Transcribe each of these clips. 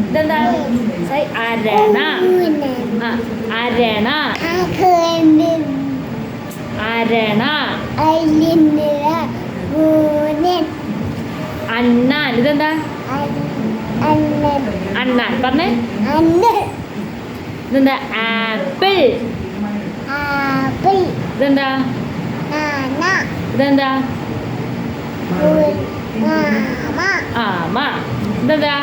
ഇതെന്താ അരണ. അരണ അരണ. അണ്ണാൻ. ഇതെന്താ അണ്ണാൻ പറഞ്ഞേ. ഇതെന്താ ആപ്പിൾ. ഇതെന്താ ഇതെന്താ ആമ. ഇതെന്താ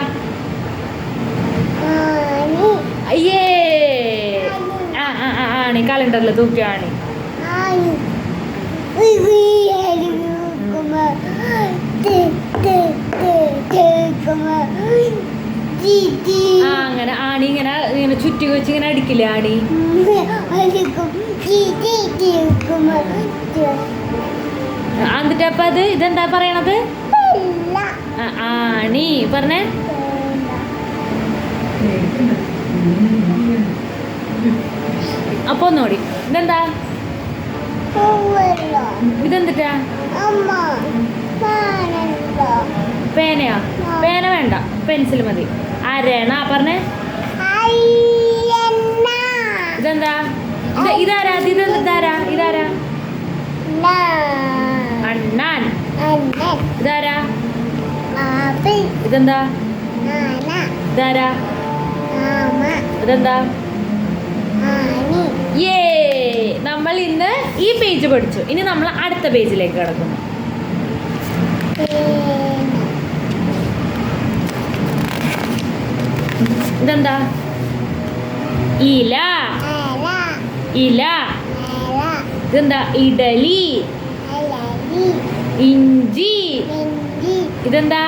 അയ്യേ ആണി. കലണ്ടറിൽ തൂക്കിയ ആണി. അങ്ങനെ ആണി ഇങ്ങനെ ഇങ്ങനെ ചുറ്റി വെച്ച് ഇങ്ങനെ അടിക്കില്ലേ ആണി. എന്നിട്ട് അപ്പൊ അത് ഇതെന്താ പറയണത്? ആണി പറഞ്ഞേ. അപ്പൊ ഒന്നോടി. ഇതെന്താ? ഇതെന്തിട്ടാ? പേനയോ? പേന വേണ്ട, പെൻസിൽ മതി. അരണ പറഞ്ഞേ. ഇതെന്താ? ഇതാരാ? ഇതാരാ? ഇതാരാ? അണ്ണാൻ. ഇതാരാ? ഇതെന്താ? ഇതാരാ? ഇതെന്താ? യേ. നമ്മൾ ഇന്ന് ഈ പേജ് പഠിച്ചു. ഇനി നമ്മൾ അടുത്ത പേജിലേക്ക് കിടക്കുന്നു. ഇതെന്താ? ഇല. ഇല. ഇതെന്താ? ഇഡലി. ഇഞ്ചി. ഇതെന്താ?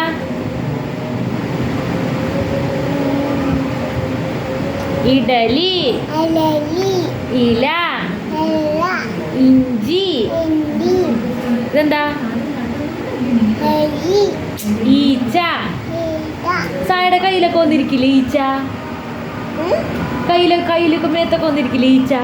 ഇഡലി. ഇല. ഇഞ്ചി. ഇതെന്താ? ഈച്ച. സായുടെ കയ്യിലൊക്കെ വന്നിരിക്കില്ലേ ഈച്ച? കയ്യിലൊക്കെ മേത്തൊക്കെ വന്നിരിക്കില്ലേ ഈച്ച?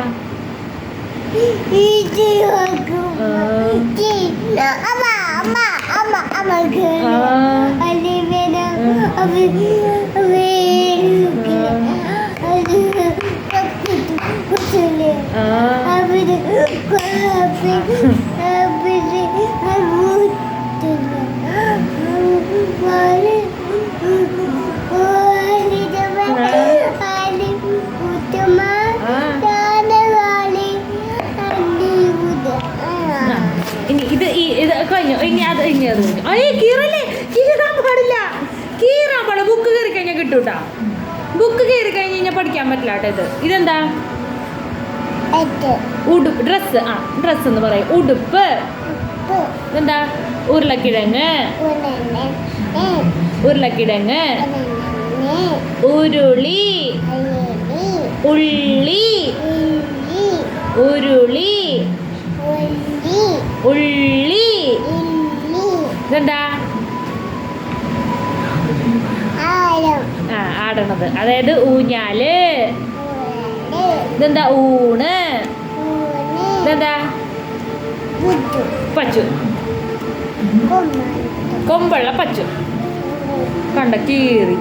ഇനി ഇത് കഴിഞ്ഞു. ഇനി അത് കീറല്ലേ? കീറാൻ പാടില്ല. കീറാൻ പാടില്ല. ബുക്ക് കയറി കഴിഞ്ഞാൽ കിട്ടൂട്ടാ. ബുക്ക് കയറി കഴിഞ്ഞ് കഴിഞ്ഞാൽ പഠിക്കാൻ പറ്റില്ല കേട്ടോ. ഇതെന്താ? ഉടുപ്പ്. ഡ്രസ്സ്. ഡ്രസ്സ് എന്ന് പറയും. ഉടുപ്പ്. ഇതെന്താ? ഉരുളക്കിഴങ്ങ്. ഉരുളക്കിഴങ്ങ്. ഉരുളി. ഉള്ളി. ഉരുളി. ഉള്ളി. ഇതെന്താ? ആടണത്. അതായത് ഊഞ്ഞാല്. ഇതെന്താ? ഊണ്. ഇതെന്താ? പച്ചു. കൊമ്പുള്ള പച്ചു. കണ്ട കീറി.